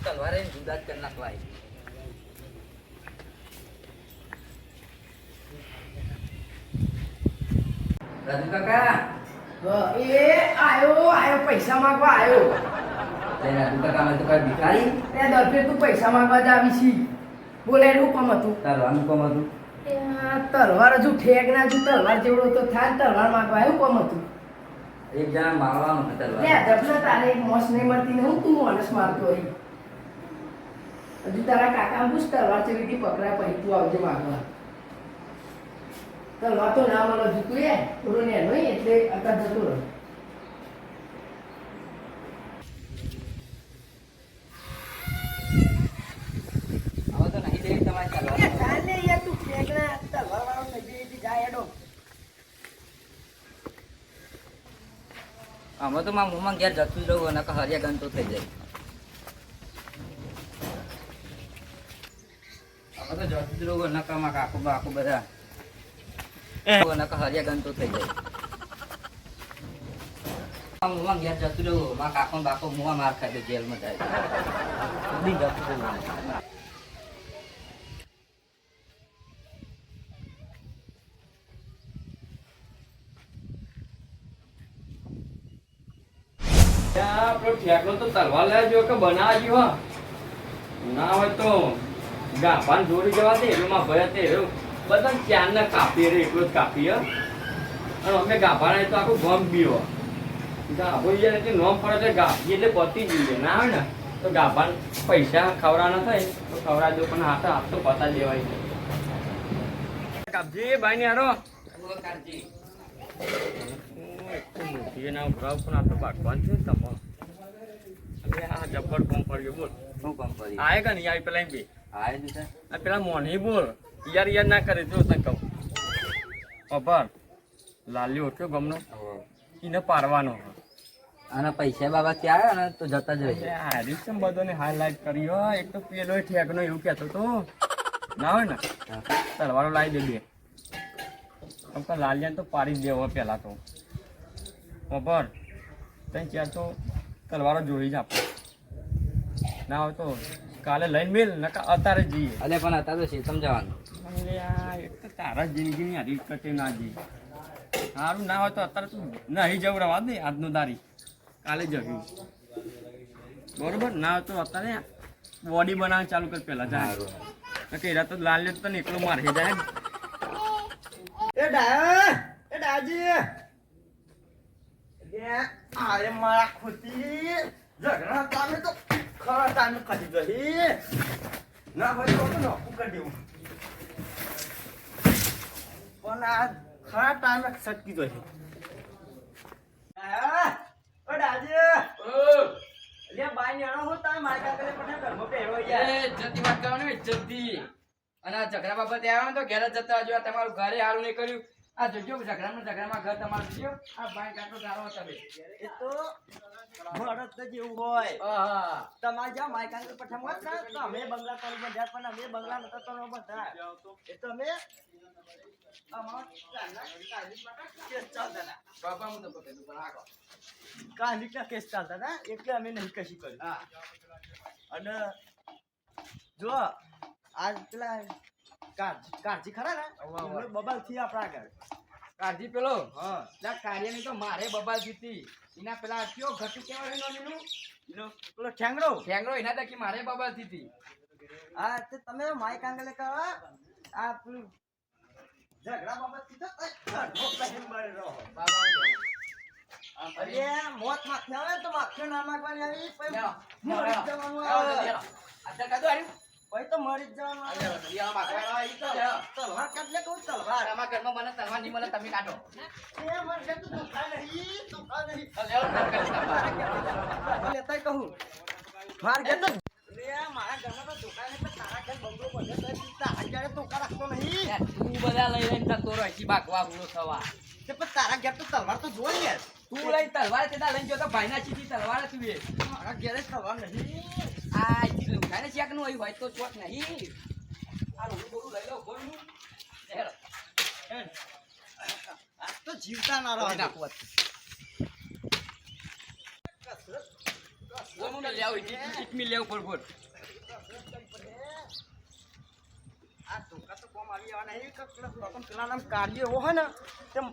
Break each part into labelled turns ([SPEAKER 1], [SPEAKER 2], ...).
[SPEAKER 1] તલવારે જુદા જ કરી નાખવાય. રાજુ કાકા
[SPEAKER 2] એ આયો પૈસા માંગવા આયો.
[SPEAKER 1] રાજુ કાકા અમે તો કઈ ભિખારી
[SPEAKER 2] દરફેર તું પૈસા માંગવા જ આવી છી. બોલે શું કામ હતું?
[SPEAKER 1] તલવાનું કોમ હતું.
[SPEAKER 2] તલવાર હજુ ઠેક ના હજુ તલવાર જેવડો તો થાય ને તલવાર માંગવા આવ્યું કામ હતું.
[SPEAKER 1] એક જણા મારવાનું તલવાર.
[SPEAKER 2] દફના તારે એક મોસ નહીં મળતી ને હું તું માણસ મારતો હોય. હજુ તારા કાકા પૂછ તલવાર ચેવી પકડાય પછી તું આવજે માંગવા. તલવાર તો ના મળે હજુ તું થોડું ને એનો એટલે અત્યારે જતો રહે.
[SPEAKER 1] હવે તો નહીં દેવી તમારી તલવાર.
[SPEAKER 2] તું ઠેક ના તલવાર વાળો નહીં જાય એડો.
[SPEAKER 1] અમે તો મારા મોંમાં ઘેર જતું જ રહું અને હરિયા ગંતો થઈ જાય. અમે તો જતું જ રહું નકામાં કાકુ બાકુ બધા હરિયા ગંતો થઈ જાય. મોંમાં ઘેર જતું રહું મારા કાકો બાકો મોંમાં માર ખાય તો જેલમાં જાય. જતું રહું.
[SPEAKER 3] આપણો ઠેકલો તો તલવાર લેજો કે બનાવજો. ના હોય તો ગાભાન જોડી જવા દે એમાં ભય તે બધા ચાર ને કાપી રે એટલો જ કાપી. અને અમે ગાભાને તો આખું ગમ બીવો ગાભો એટલે નોમ પડે એટલે ગાભી એટલે પતી જઈએ. ના હોય ને તો ગાભાન પૈસા ખવડા ના થાય તો ખવડા દો પણ હાથ હાથ તો પતા દેવાય. કાપજી ભાઈ ને હારો ભરાવ પણ આ તો ભગવાન છે તમે. આ જબ્બર કોમ પડ્યો બોલ.
[SPEAKER 1] શું કામ કરી
[SPEAKER 3] આય કે નહીં આવી પેલા એમ બે
[SPEAKER 1] આય છે
[SPEAKER 3] આ પેલા મોની બોલ યાર ના કરે જો તને કહું ખબર લાલી ઓળખ્યો ગમનો એને પારવાનો.
[SPEAKER 1] અને પૈસા બાબા ત્યાં આવ્યા ને તો જતા જ રહી.
[SPEAKER 3] હારી છે બધાને હાઈલાઈટ કરી હો. એક તો પેલો ઠેકનો એવું કહેતો તો ના હોય ને તલવારો લાવી દે બે લાલિયાને તો પાડી જ દેવો પેલા તો ખબર ત્યાં ચાર તો તલવારો જોઈ જ આપણે. ના હોય તો કાલે લઈને મેલ નકા અત્યારે જઈએ.
[SPEAKER 1] અલે પણ અત્યારે તો શેતમ જવાનું.
[SPEAKER 3] એક તો તારા જિંદગીની હારી કટે ના જઈએ. સારું ના હોય તો અત્યારે તું નહીં જવું રવા દે આજનો તારી કાલે જવું બરોબર. ના હોય તો અત્યારે બોડી બનાવવાનું ચાલુ કર પેલા જાય કે એરા તો લાલ તો ને એકલો મારે જાય.
[SPEAKER 2] એ ડાજી અરે મારા ખોટી ઝઘડા તામે તો ખરા તામે ખાધી ગઈ ના ભાઈ તો નોકું કરી દેવું પણ આ ખરા ટાઈમે સટકી ગઈ. ઓ ડાજી લે બાઈ નેણો હું તારે મારી કાકરે પણ ઘરમાં પહેરો યાર.
[SPEAKER 1] એ જતી વાત કરવાની જતી. અને આ ઝઘડા બાબતે આવ્યો તો ઘેર જ જતા હજુ તમારું ઘરે હારું નહીં કર્યું. આ જોજો ઝઘડામાં ઘર તમારું જોયો. આ ભાઈ કાંટો ગારો તમે
[SPEAKER 2] એ તો ભરત જ એવું હોય. તમારે જ્યાં માયકાંગ પઠામ હોત ને તો અમે બંગલા પર બંધ્યા પણ અમે બંગલા નતા તો બંધા. એ તો અમે કાલિકા કેસ ચાલતા હતા એટલે અમે નહીં કશી કર્યું. અને જો આજ પેલા કાળજી ખરા ને બબાલ થી આપણા આગળ
[SPEAKER 1] કાઢી પેલો કાર્યની તો મારે બબાલ જીતી. એના પેલા કયો ઘટુ કેવાય
[SPEAKER 2] પેલો ઠેંગડો
[SPEAKER 1] એના તકી મારે બબાલ જીતી.
[SPEAKER 2] હા તે તમે માય કાંગલે કરવા આ પેલું ઝઘડા બાબત કીધો અરે મોત માથે આવે તો માથે ના માગવાની આવી પછી મરી જવાનું આવે ભાઈ તો મરી જ જવાનું તલવાર કાઢલે કહું તલવાર
[SPEAKER 1] આમાં ઘરમાં મને તલવાર નહીં મળે તમે કાઢો.
[SPEAKER 2] એ મરશે તો દુખા નહીં લેતા કહું માર ઘેર તો મારા ઘરમાં તો દુકાન એટલે તારા ઘર બંગલો બધે તારા ઘરે ધોકા રાખતો નહીં.
[SPEAKER 1] તું બધા લઈ લઈને જતો રહો બાકવા હુલો થવા.
[SPEAKER 2] પણ તારા ઘેર તો તલવાર તો જોઈ યાર.
[SPEAKER 1] તું લઈ તલવાર કેતા લઈને જોતો ભાઈના ચીથી તલવાર તું એ
[SPEAKER 2] મારા ઘેરે તલવાર નહીં.
[SPEAKER 1] આ લુખાને ચેક નું હોય તો ચોક નહીં. આ રૂડું બોલું લઈ લો બોલું
[SPEAKER 2] તો જીવતા ના રહો.
[SPEAKER 1] નાખવા લે આવું ઇકમી લેવું ફોડ
[SPEAKER 2] આ ધોકા તો કોમ આવી આવવાના નહીં કે પેલા નામ કાર્ય એવો હોય ને તેમ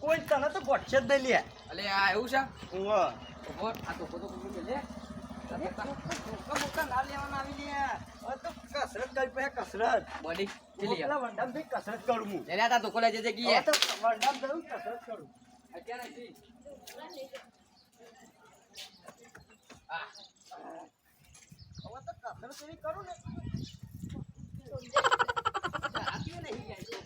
[SPEAKER 2] કોઈ તને તો ગોઠશે જ નહીં લે
[SPEAKER 1] અલે આ એવું છે
[SPEAKER 2] ઓહ
[SPEAKER 1] ફોડ આ તો કોતો કોતો લે
[SPEAKER 2] ધોકા ના લેવાના આવી લે હવે તો કસરત કરી પછી કસરત
[SPEAKER 1] બોડી ચલી
[SPEAKER 2] પેલા વંડામ ભાઈ કસરત કરું હું
[SPEAKER 1] લે તા તો કોલે જે ગઈ
[SPEAKER 2] હવે તો વંડામ જવું કસરત કરું
[SPEAKER 1] અત્યારે જી
[SPEAKER 2] હવે તો કસરત એવી કરું ને આપ્યું નહીં જાય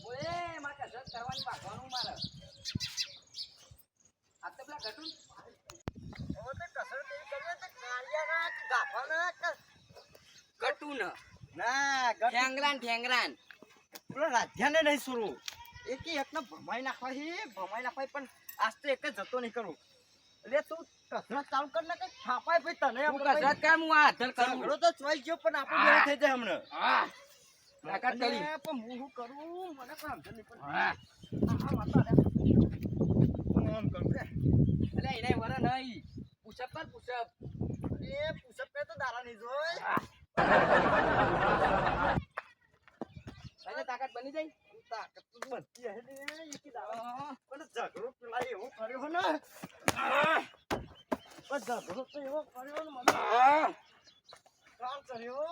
[SPEAKER 1] ઓએ માં કસરત કરવાની વાગવાનું મારે આ તો પેલા ઘટું
[SPEAKER 2] હવે તો કસરત એવી કરીએ તો કાળિયાના કે ગાફાના કે
[SPEAKER 1] ઘટું ન
[SPEAKER 2] ના
[SPEAKER 1] ઠેંગરાન
[SPEAKER 2] પેલો રાજ્યાને નહીં સુરું એકને ભમાઈ નાખવા પણ આજ તો એક જ જતો નહીં કરું એટલે તું કસરત ચાલુ કર ને કઈ થાપાય ભાઈ તને
[SPEAKER 1] હું કસરત કર હું આ હાથલ કરું
[SPEAKER 2] ઝઘડો તો ચોઈ ગયો પણ આપણે બે થઈ જાય હમણાં
[SPEAKER 1] હા તાકાત કરી
[SPEAKER 2] અને પણ હું શું કરું મને પણ સમજ નહીં પડતી.
[SPEAKER 1] હા
[SPEAKER 2] આ વાતા રે. હું આમ કરું રે.
[SPEAKER 1] અલે એને વરા નહીં પુશઅપ કર પુશઅપ
[SPEAKER 2] એ પુશઅપ કરે તો દારા નહીં જોય
[SPEAKER 1] તને તાકાત બની જાય
[SPEAKER 2] તાકાત તો બનતી હે ને એકી દાડા પણ ઝઘડો પેલા એવો કર્યો ને પણ ઝઘડો તો એવો કર્યો ને મને કામ કર્યો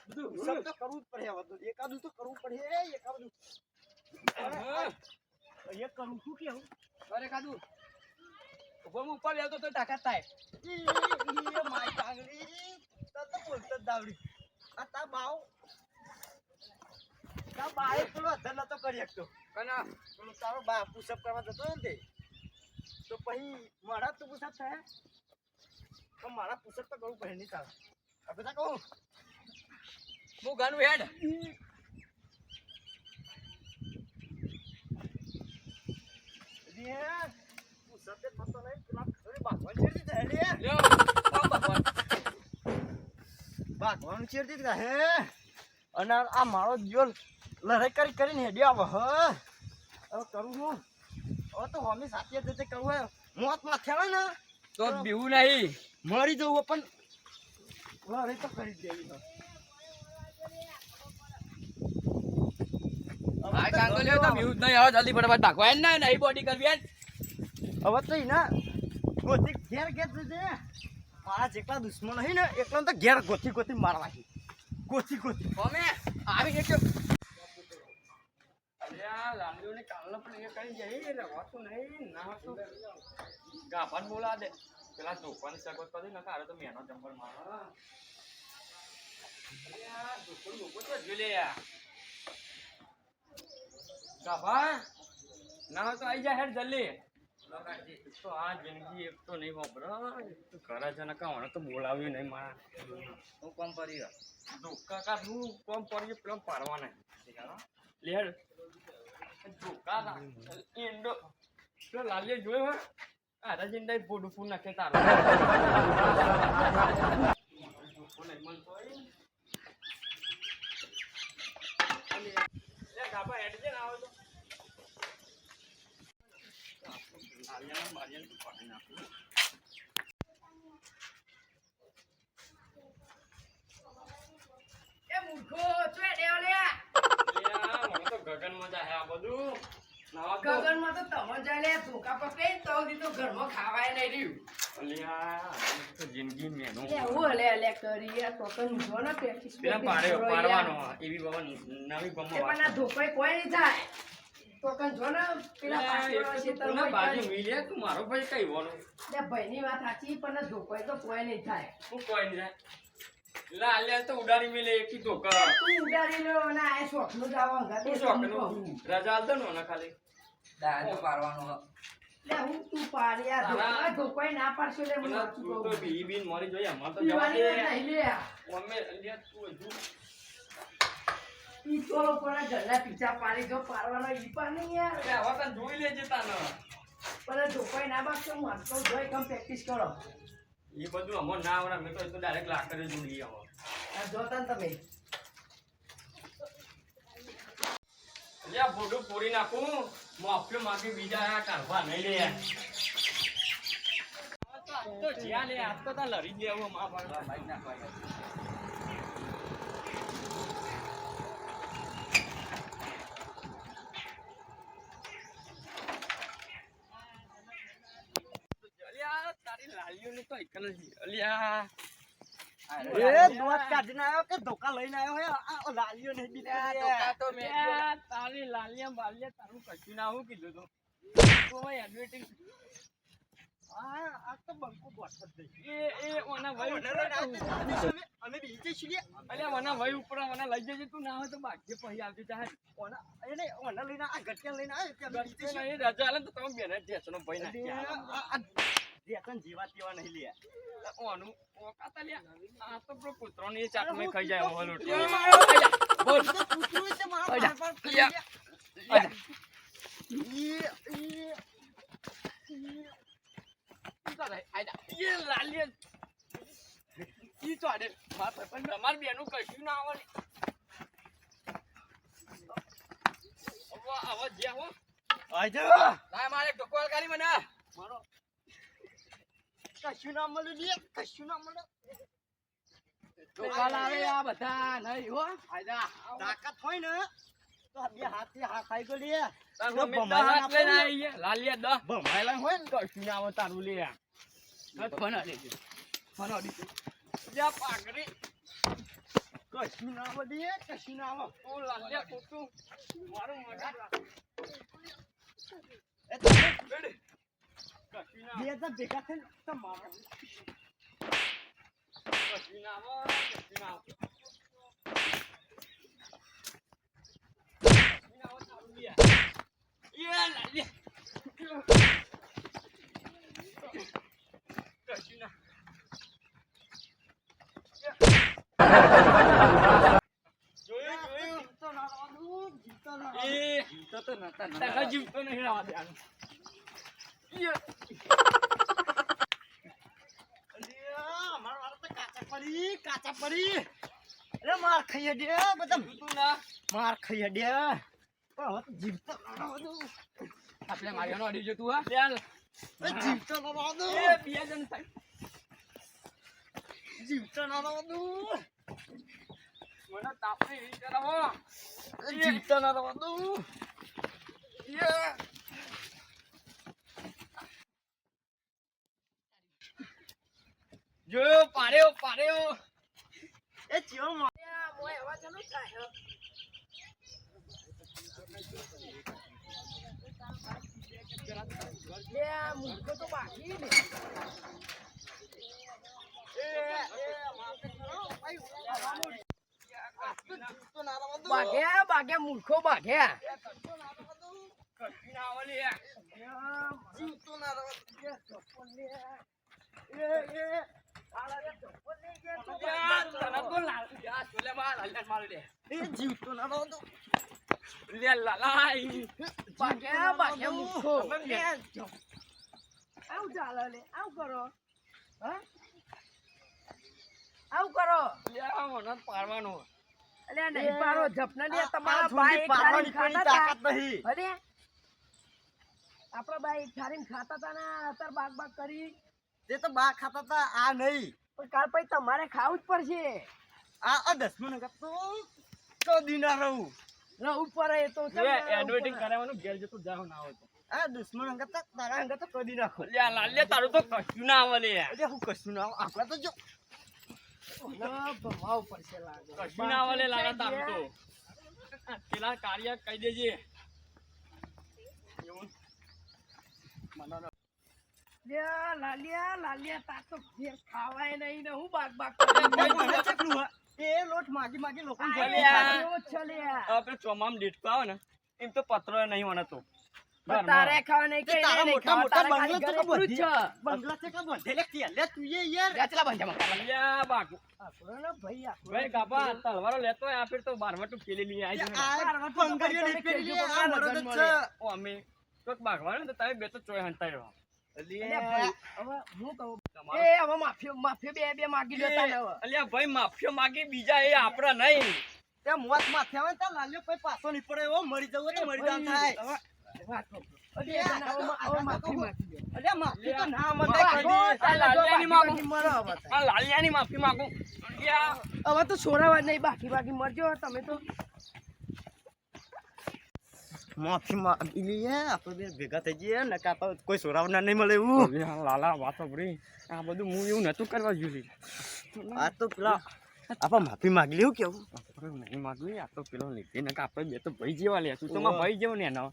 [SPEAKER 2] બધું હિસાબ તો કરવું જ પડે હવે તો એકાદું તો કરવું પડે એકાદું એ કરું શું કેવું
[SPEAKER 1] અરે કાદુ ઉભો હું ઉપર લેતો તો તાકાત થાય
[SPEAKER 2] એ માય કાંગડી તો બોલતો જ દાવડી આ તા બાએ પેલો અધર નતો કરી શકતો
[SPEAKER 1] કના
[SPEAKER 2] પેલો તારો બા પુશઅપ કરવા જતો ને તે તો પછી મારા તો પુશઅપ થાય તો મારા પુશઅપ તો કરવું પડે નહીં તારે આ બધા કહું
[SPEAKER 1] હું ગાનું હેડ
[SPEAKER 2] પુશઅપ તે થતો નહીં પેલા થોડી બાગવાન ચેરતી જાય લે
[SPEAKER 1] લ્યો કોમ બાપા
[SPEAKER 2] બાગવાન ચેરતી જ હે અને આ મારો જીવન લડાઈ કરીને હેડ્યો આવે હવે કરું હું હવે તો હમી સાથે જતે કરવું હોય મોત માથે આવે ને
[SPEAKER 1] તો બીવું નહીં
[SPEAKER 2] મરી જવું પણ લડાઈ તો કરી જ દેવી તો
[SPEAKER 1] આ કાંગો લ્યો તો બીવું જ નહીં હવે જલ્દી ફટાફટ ભાગવા ના નહીં બોડી કરવી હે
[SPEAKER 2] હવે તો એના ગોતી ઘેર જજે મારા જેટલા દુશ્મન હોય ને એકલા તો ઘેર ગોતી મારવા ગોતી
[SPEAKER 1] અમે આવી ગયો
[SPEAKER 3] અલ્યા લાંબીઓને કાલનો પણ એ કરી જઈ રવાતું નહીં ના હતું ગાભાન બોલા દે પેલા ધોપાની સગવડ કરી નાખે આરે તો મેનો જંબર મારો અલ્યા ધોકો તો જોઈ લે યાર ગાભા ના હોય તો આઈ જા હેડ જલ્દી તો આ જિંદગી એક તો નહીં વાપરો ઘરે છે ને કાવણે તો બોલાવ્યું નહીં મારા
[SPEAKER 1] હું કોમ કરી
[SPEAKER 3] ધોકા કા હું કોમ પડી પેલો પાડવાના લેડ ધોકા ઈંડો પેલો લાલીએ જોયો હોય આરા જિંદા પોડું ફૂલ નાખે તારો ધોકો નહીં મળતો લે ગાભા હેડ જે ના આવે તો મારિયાને તો પાડી નાખું
[SPEAKER 1] એ મૂર્ખો ચોય દેવ લે
[SPEAKER 3] મને તો ગગન મજા હે આ બધું
[SPEAKER 1] ગગનમાં તો તમે જાય લે ધોકા પકડે તો દીધો ઘરમાં ખાવાય નહીં રહ્યું
[SPEAKER 3] અલ્યા તો જિંદગી મેનો
[SPEAKER 1] લે કરી યાર ટોકન જો ને પ્રેક્ટિસ
[SPEAKER 3] પેલા પાડવાનો એવી બાબા નવી
[SPEAKER 1] પણ
[SPEAKER 3] બમવા
[SPEAKER 1] આ ધોકાય કોઈ નહીં થાય ટોકન જો ને પેલા પાછળ
[SPEAKER 3] કોના બાજુ મિલે તું મારો ભાઈ કઈ બોલો
[SPEAKER 1] લે ભાઈની વાત સાચી પણ ધોકાય તો કોઈ નહીં થાય
[SPEAKER 3] હું કોઈ નહીં જાય લા લે તો ઉડાડી મેલે એકી ધોકા
[SPEAKER 1] તું ઉડાડી લો અને આ શોખનું જ આવો હંગાતે
[SPEAKER 3] તું શોખનું રજા આલતો ને ઓના ખાલી
[SPEAKER 1] દાન તો પારવાનો લે હું તું પાડ્યા ધોકા ધોકાય ના પાડશો લે
[SPEAKER 3] મને તું તો બી બીન મરી જોઈએ અમાર તો જવા
[SPEAKER 1] પીવાની
[SPEAKER 3] દે
[SPEAKER 1] વાત નહીં લે
[SPEAKER 3] અમે લે તું હજુ
[SPEAKER 1] ઈ ચોલો પણ ઘરના પીછા પાડી જો પારવાનો ઈ પણ નહીં યાર
[SPEAKER 3] હવે તને જોઈ લેજે તાનો
[SPEAKER 1] પણ ધોકાય ના બાકશો મારતો જોઈ કમ પ્રેક્ટિસ કરો
[SPEAKER 3] એ બધું અમો ના આવડે મેં તો ડાયરેક્ટ લાકડે જોડી આવો
[SPEAKER 1] આ જોતા તમે
[SPEAKER 3] લે ફોટો ફોડી નાખું માફિયો માગે બીજા આ કાઢવા નહીં લે યાર. તો જ્યાં લે આજ તો તાર લડી દેવો માં ભાઈ
[SPEAKER 1] બાઈક નાખવા
[SPEAKER 3] અલ્યા તારી લાલીઓને તો એકલ જ અલ્યા
[SPEAKER 2] એ દોત કાઢીને આવ્યો કે ધોકા લઈને આવ્યો હે આ લાલીઓ નહીં બીજા
[SPEAKER 1] ધોકા તો મેં
[SPEAKER 3] અલ્યા, તારી લાલિયા બાલિયા તારું કશું ના હું કીધું તો કોઈ એડવર્ટાઇઝ
[SPEAKER 2] આ તો બંકો બોટ જ
[SPEAKER 3] એ ઓના ભાઈ ઉપર
[SPEAKER 2] અમે બીજે છીએ
[SPEAKER 3] અલ્યા ઓના ભાઈ ઉપર ઓના લઈ જજે તું ના હોય તો બાકી પછી આવતી ચાહે
[SPEAKER 2] ઓના એને ઓના લઈને આ ગટિયા લઈને આવ્યો કે અમે બીજે
[SPEAKER 3] ગરતે નહીં રજા આલે તો તમે બેને જેસનો ભાઈ નાખ્યા
[SPEAKER 2] રેતન જીવા તેવા નહીં લે
[SPEAKER 3] ઓનું ઓકાતા લ્યા આ તો પેલો કૂતરોની ચાટમાં ખાઈ જાય ઓહો લોટ
[SPEAKER 2] બોલ પૂછ્યું છે મારા પર
[SPEAKER 3] એ લાલિયા ઈ તો આડે માર પણ તમાર બેનું કશું ના આવે આવા જ્યાં હો
[SPEAKER 2] આજો
[SPEAKER 1] લાય મારે ટોકોલ કાઢી મને
[SPEAKER 2] મારો કશું ના મળે લે કશું ના મળે
[SPEAKER 1] ટોકાલ આવે આ બધા નહીં હો આજા
[SPEAKER 2] તાકાત હોય ને તો બે હાથથી હા ખાઈ ગયો લે
[SPEAKER 3] તારો મેં હાથ લઈને આવી લાલિયા 10
[SPEAKER 2] ભમાયેલા હોય ને
[SPEAKER 3] કશું ના આવે તારું લે
[SPEAKER 1] ફોન આલી ફોન આલી
[SPEAKER 3] જા પાઘડી
[SPEAKER 2] કશું ના આવે લે કશું ના આવે
[SPEAKER 3] ઓ લાલિયા કુતું મારું મગજ
[SPEAKER 2] એ તમે
[SPEAKER 3] બેડે કશું ના
[SPEAKER 2] બે હજાર ભેગા થઈને તમારા
[SPEAKER 3] કશું ના આવે કશું ના આવે જીવતો નહીં રહેવા દેવાનું
[SPEAKER 2] કાચા પડી અરે માર ખાઈ દે બધા માર ખાઈ દે પણ હવે તો જીવતો
[SPEAKER 1] આપણે માર્યાનો અડી જો તું હા
[SPEAKER 2] જીવતો ના રહો દો
[SPEAKER 3] એ બે જણ થાય
[SPEAKER 2] જીવતો ના રહો દો
[SPEAKER 3] મને તાપની રીત કરાવો
[SPEAKER 2] જીવતો ના રહો દો
[SPEAKER 3] જોયો પાડ્યો
[SPEAKER 2] એ ચિયો
[SPEAKER 1] મોય હવા ચાલુ થાય મૂર્ખો તો બાકી ને બાગ્યા બાગ્યા મૂર્ખો બાગ્યા
[SPEAKER 3] કશું ના આવે લે
[SPEAKER 2] જીવતો ના રહો એ જીવતો ના રહો દો
[SPEAKER 1] બાગ્યા બાગ્યા મૂર્ખો આવું ચાલે લે આવું કરો હા આવું કરો
[SPEAKER 3] પાડવાનો
[SPEAKER 1] અલ્યા નહીં પારો જપના લે તમારા
[SPEAKER 2] આ
[SPEAKER 1] બાઈ
[SPEAKER 2] પાડવાની
[SPEAKER 1] ખાતા
[SPEAKER 2] કોઈ તાકાત નહીં
[SPEAKER 1] અરે આપણા બાઈ ઠારીને ખાતા હતા ને અત્યારે બાગ કરી
[SPEAKER 2] તે તો બા ખાતા હતા આ નહીં
[SPEAKER 1] પણ કાલ પછી તમારે ખાવું જ પડશે
[SPEAKER 2] આ 10 મિનિટ તો દિના રહું
[SPEAKER 1] રહું પડે એ તો
[SPEAKER 3] એડવર્ટિંગ કરાવવાનું ઘેર જતું જાવ ના હોય તો
[SPEAKER 2] આ દુશ્મન અંગત તારા અંગત તો કદી નાખો
[SPEAKER 3] લાલ્યા તારું તો કશું ના આવે લે
[SPEAKER 2] એટલે હું કશું ના આપડા તો જો
[SPEAKER 1] ભમાવ પડશે લાગે
[SPEAKER 3] કશું ના આવે લે લાલા તારું તો પેલા કાર્ય કહી દેજે એવું
[SPEAKER 1] લાલિયા લાલિયા તાર તો ઘેર ખાવાય નહીં ને હું બાગ
[SPEAKER 2] એ લોટ માગી લોકો
[SPEAKER 3] આપણે ચોમામ ડેટકો આવે ને એમ તો પત્રો નહીં વણતો
[SPEAKER 1] તારે ખાવા નહીં કઈ
[SPEAKER 2] તારા
[SPEAKER 1] નહીં
[SPEAKER 2] મોટા મોટા બંગલા તો
[SPEAKER 1] ખાવા
[SPEAKER 2] બધે બંગલા છે કે બધે લે કે લે તું એ યાર
[SPEAKER 1] ચલા બંધ મકા
[SPEAKER 3] અલ્યા બાકુ
[SPEAKER 1] ભાઈ
[SPEAKER 3] ભાઈ ગાપા તલવારો લેતો હોય આપે તો બારવટું પેલી લઈ આવી
[SPEAKER 2] આ પંગડીઓ નહીં પેલી લે આ મરદ જ છે
[SPEAKER 3] ઓ અમે કોક ભાગવાનું તો તમે બે તો ચોય હંતાઈ રહો
[SPEAKER 1] હવે માફિયો બે માગી લેતા ને હવે
[SPEAKER 3] અલ્યા ભાઈ માફિયો માગી બીજા એ આપડા નહીં
[SPEAKER 2] તે મોત માથે આવે તો લાલ્યો કોઈ પાછો નહીં પડે એવો મરી જવો તો મરી જાવ થાય
[SPEAKER 4] વાત કરો. અરે હવે માફી માંગી દો.
[SPEAKER 2] અલ્યા માફી તો ના
[SPEAKER 4] માફી
[SPEAKER 2] મંગાય
[SPEAKER 4] માંગો.
[SPEAKER 2] કદી.
[SPEAKER 3] આ લાલિયાની માગું.
[SPEAKER 4] મરો હવે તાર.
[SPEAKER 3] આ લાલિયાની માફી માંગુ યા
[SPEAKER 4] હવે તો છોરાવા નહીં બાકી મરજો તમે તો.
[SPEAKER 2] માફી માંગી લઈએ આપણે બે ભેગા થઈ જઈએ ને કાપા કોઈ સોરાવના નહીં મળે એવું.
[SPEAKER 3] હવે આ લાલા વાતો ભરી આ બધું હું એવું નતું કરવા જોઈએ
[SPEAKER 2] આ તો પેલા આપણે માફી માંગી લેવું કેવું.
[SPEAKER 3] આપણે નહીં માગવી આ તો પેલો લીધે ને કે આપણે બે તો ભાઈ જેવા લે તું તો મારા ભાઈ જેવો ને એનો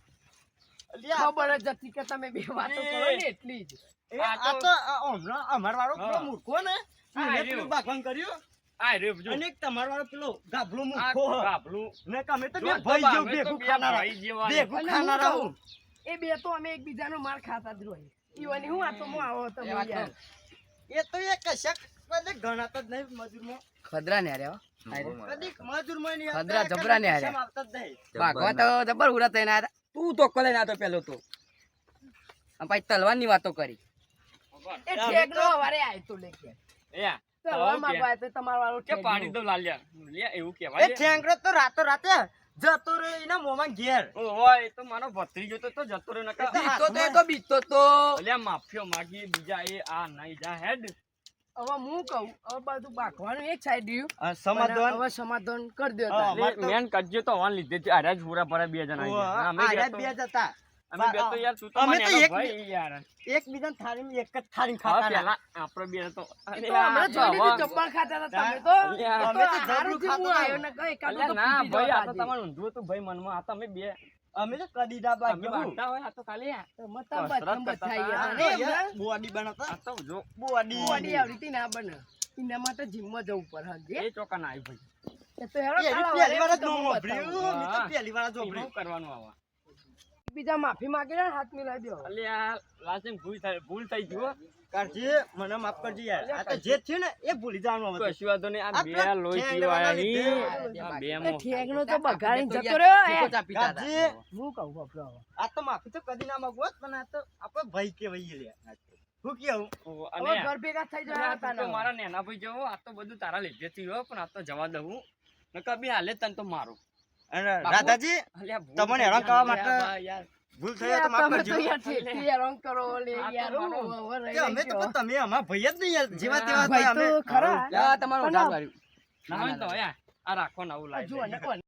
[SPEAKER 4] ખબર જ હતી કે તમે બે વાતો કરો ને એટલી જ.
[SPEAKER 2] આ તો હમણાં અમાર વાળો પેલો
[SPEAKER 3] હા.
[SPEAKER 2] મૂર્ખો ને
[SPEAKER 3] હા,
[SPEAKER 2] એને
[SPEAKER 3] રહ્યો.
[SPEAKER 2] પેલું ભાગવાન કર્યું
[SPEAKER 3] આ રે જો
[SPEAKER 2] અને એક તમાર વાળો પેલો ગાભલો
[SPEAKER 3] આ
[SPEAKER 2] મૂર્ખો
[SPEAKER 3] ગાભલું
[SPEAKER 2] ને તમે તો
[SPEAKER 3] જો
[SPEAKER 2] બે
[SPEAKER 3] તો
[SPEAKER 2] ભાઈ જેવું
[SPEAKER 3] અમે તો
[SPEAKER 2] ભેગું
[SPEAKER 3] બે
[SPEAKER 2] ખાનારા
[SPEAKER 3] ભાઈ જેવા
[SPEAKER 2] ભેગું
[SPEAKER 4] અને હું
[SPEAKER 2] ખાનારા
[SPEAKER 4] કહું,
[SPEAKER 2] હું.
[SPEAKER 4] એ બે તો અમે એકબીજાનો માર ખાતા જ રહીએ. ઈવાની હું વાતોમાં આવો તમે
[SPEAKER 1] એ વાત તો.
[SPEAKER 4] યાર.
[SPEAKER 2] એ તો એ કશાક કદી ગણાતા જ નહીં મજૂરમાં.
[SPEAKER 1] ખદરા ને હાર્યા
[SPEAKER 2] કદી મજૂરમાં નહીં
[SPEAKER 1] ખદરા
[SPEAKER 2] આવતા,
[SPEAKER 1] જબરા ને
[SPEAKER 2] કદી
[SPEAKER 1] હાર્યા.
[SPEAKER 2] આવતા જ નહીં.
[SPEAKER 1] ભાગવા તો જબર ઉરા થઈને આયા હતા. તું તો કલે ના તો પેલો તો અને પછી તલવારની વાતો કરી
[SPEAKER 4] એ ઠેકડો હવારે આયો તો લેકે.
[SPEAKER 3] એ
[SPEAKER 4] તલવાર માંગવા આયો તો તમારો વાળો
[SPEAKER 3] કે
[SPEAKER 4] ઠેકડો.
[SPEAKER 3] પાડી દો લાલિયા લે એવું
[SPEAKER 2] એ
[SPEAKER 3] કહેવાય
[SPEAKER 2] ઠેંગડો તો રાતો રાતે જતો રહ્યો એના મોંમાં ઘેર.
[SPEAKER 3] ઓય એ તો મારો ભત્રીજો તો જતો રહ્યો નકા
[SPEAKER 1] બીતો તો એ તો બીતો તો
[SPEAKER 3] અલ્યા માફીઓ માગી બીજા એ આ નહીં જા હેડ
[SPEAKER 4] હવે હું કહું હવે બધું બાકવાનું એક સાઈડ રહ્યું.
[SPEAKER 2] આ સમાધાન
[SPEAKER 4] હવે સમાધાન કરી દો
[SPEAKER 2] હા,
[SPEAKER 4] તારે.
[SPEAKER 2] વાત તો-
[SPEAKER 3] મેન કરજો તો હોન લીધે છે આર્યા છોરા પર બે જણા આવી ગયા. અમે
[SPEAKER 2] આર્યા
[SPEAKER 3] બે
[SPEAKER 2] બે
[SPEAKER 3] તો
[SPEAKER 2] જ હતા.
[SPEAKER 3] અમે બે તો યાર તું તો
[SPEAKER 2] અમે
[SPEAKER 3] મને
[SPEAKER 2] તો
[SPEAKER 3] એનો
[SPEAKER 2] એક-
[SPEAKER 3] ભાઈ યાર
[SPEAKER 2] એકબીજાની થાળીમાં એક જ થાળી
[SPEAKER 3] હવે
[SPEAKER 2] ખાતા હતા.
[SPEAKER 3] પેલા આપણે બે તો
[SPEAKER 4] એ તો હમણાં જોઈ લીધું ચપ્પલ ખાતા હતા તમે તો.
[SPEAKER 3] અલ્યા,
[SPEAKER 4] એ
[SPEAKER 2] અમે
[SPEAKER 4] તો
[SPEAKER 2] તો
[SPEAKER 4] હારું
[SPEAKER 2] જબરું
[SPEAKER 4] થયું હું
[SPEAKER 2] ખાતા
[SPEAKER 4] આવ્યો ને કઈ એકાદું
[SPEAKER 3] અલ્યા
[SPEAKER 4] તો
[SPEAKER 3] ના
[SPEAKER 4] ફૂટી
[SPEAKER 3] ભાઈ આ
[SPEAKER 4] જવા
[SPEAKER 3] તો
[SPEAKER 4] દે.
[SPEAKER 3] તમારું ઊંધું હતું ભાઈ મનમાં આ તમે બે
[SPEAKER 2] અમે તો કદી ના
[SPEAKER 3] અમે
[SPEAKER 2] બાકી
[SPEAKER 3] વાંચતા હોય આ તો ખાલી આ
[SPEAKER 4] તો મતલબ
[SPEAKER 3] કસરત
[SPEAKER 4] બચમ
[SPEAKER 3] કરતા
[SPEAKER 4] બચાઈ
[SPEAKER 3] હતા.
[SPEAKER 4] ગયા. ને
[SPEAKER 2] બોડી બનાવતા
[SPEAKER 3] આ તો જો
[SPEAKER 2] બોડી
[SPEAKER 4] બોડી આવડી હતી ના બને. એના માટે જીમમાં જવું પડે હજી.
[SPEAKER 3] એ ચોકા ના આવી ભાઈ
[SPEAKER 4] એ તો હેરો
[SPEAKER 2] એ
[SPEAKER 4] ચાલો
[SPEAKER 2] પહેલી વાર જ
[SPEAKER 4] હવે
[SPEAKER 2] ન
[SPEAKER 4] તમને
[SPEAKER 2] વાપર્યું.
[SPEAKER 4] બતાવું.
[SPEAKER 2] મેં તો પહેલી વાર જ
[SPEAKER 3] એમાં
[SPEAKER 2] વાપર્યું.
[SPEAKER 3] કરવાનું આવા
[SPEAKER 4] બીજા માફી માંગી લે ને હાથ મિલાવી દો.
[SPEAKER 3] અલ્યા લાસિંગ ભૂલ થઈ ગયો
[SPEAKER 2] કાળજી, મને માફ કરજો યાર. આ તો જે થયું ને એ ભૂલી જવાનું હવે.
[SPEAKER 3] કશું વાંધો નહીં આ
[SPEAKER 2] આ
[SPEAKER 3] બે
[SPEAKER 2] પેલા
[SPEAKER 3] લોહી
[SPEAKER 2] ઠેંગવાના
[SPEAKER 3] પીવાયા
[SPEAKER 2] લીધે.
[SPEAKER 3] આ બે
[SPEAKER 4] એ
[SPEAKER 3] મો
[SPEAKER 4] ઠેકનો તો બગાડીને
[SPEAKER 1] તો
[SPEAKER 4] જતો
[SPEAKER 1] યાર
[SPEAKER 4] રહ્યો
[SPEAKER 1] ઠેકો
[SPEAKER 4] એ.
[SPEAKER 1] ચા પીતા હતા.
[SPEAKER 2] કાળજી,
[SPEAKER 4] હું કહું બાપરો હવે.
[SPEAKER 2] આ તો માફી તો કદી ના માંગુ હોત, પણ આ તો આપણે ભાઈ કહેવાય લે. હું કેવું?
[SPEAKER 4] હવે ઘર ભેગા થઈ જવા હતા
[SPEAKER 3] તો
[SPEAKER 4] ને.
[SPEAKER 3] મારા નેના ભાઈ જેવો આ તો બધું તારા લીધે થયું પણ આ તો જવા દઉં નકર બી હાલે તને તો મારું
[SPEAKER 2] અને રાધાજી,
[SPEAKER 3] અલ્યા ભૂલ
[SPEAKER 2] તમને
[SPEAKER 3] થઈ
[SPEAKER 2] હેરાન
[SPEAKER 3] ગઈ.
[SPEAKER 2] કરવા માટે
[SPEAKER 3] અલ્યા બા યાર
[SPEAKER 2] ભૂલ થઈ હોય તો માફ
[SPEAKER 4] તમે
[SPEAKER 2] કરજો.
[SPEAKER 4] તો યાર ઠેકથી હેરાન કરો લે
[SPEAKER 3] આ તો
[SPEAKER 4] યાર.
[SPEAKER 3] મારો-
[SPEAKER 4] હું હવે રહી
[SPEAKER 2] કે અમે તો
[SPEAKER 4] ગયો.
[SPEAKER 2] પણ તમે અમારા ભાઈ જ નહીં યાર. જેવા તેવા
[SPEAKER 4] ભાઈ
[SPEAKER 2] અમે
[SPEAKER 4] તો ખરા.
[SPEAKER 1] લા, તમારું
[SPEAKER 4] પણ
[SPEAKER 1] ઉધાર વાળ્યું.
[SPEAKER 3] ના હોય ને તો યાર આ રાખો ને આવું લાવી
[SPEAKER 4] જુઓ ને, કોણ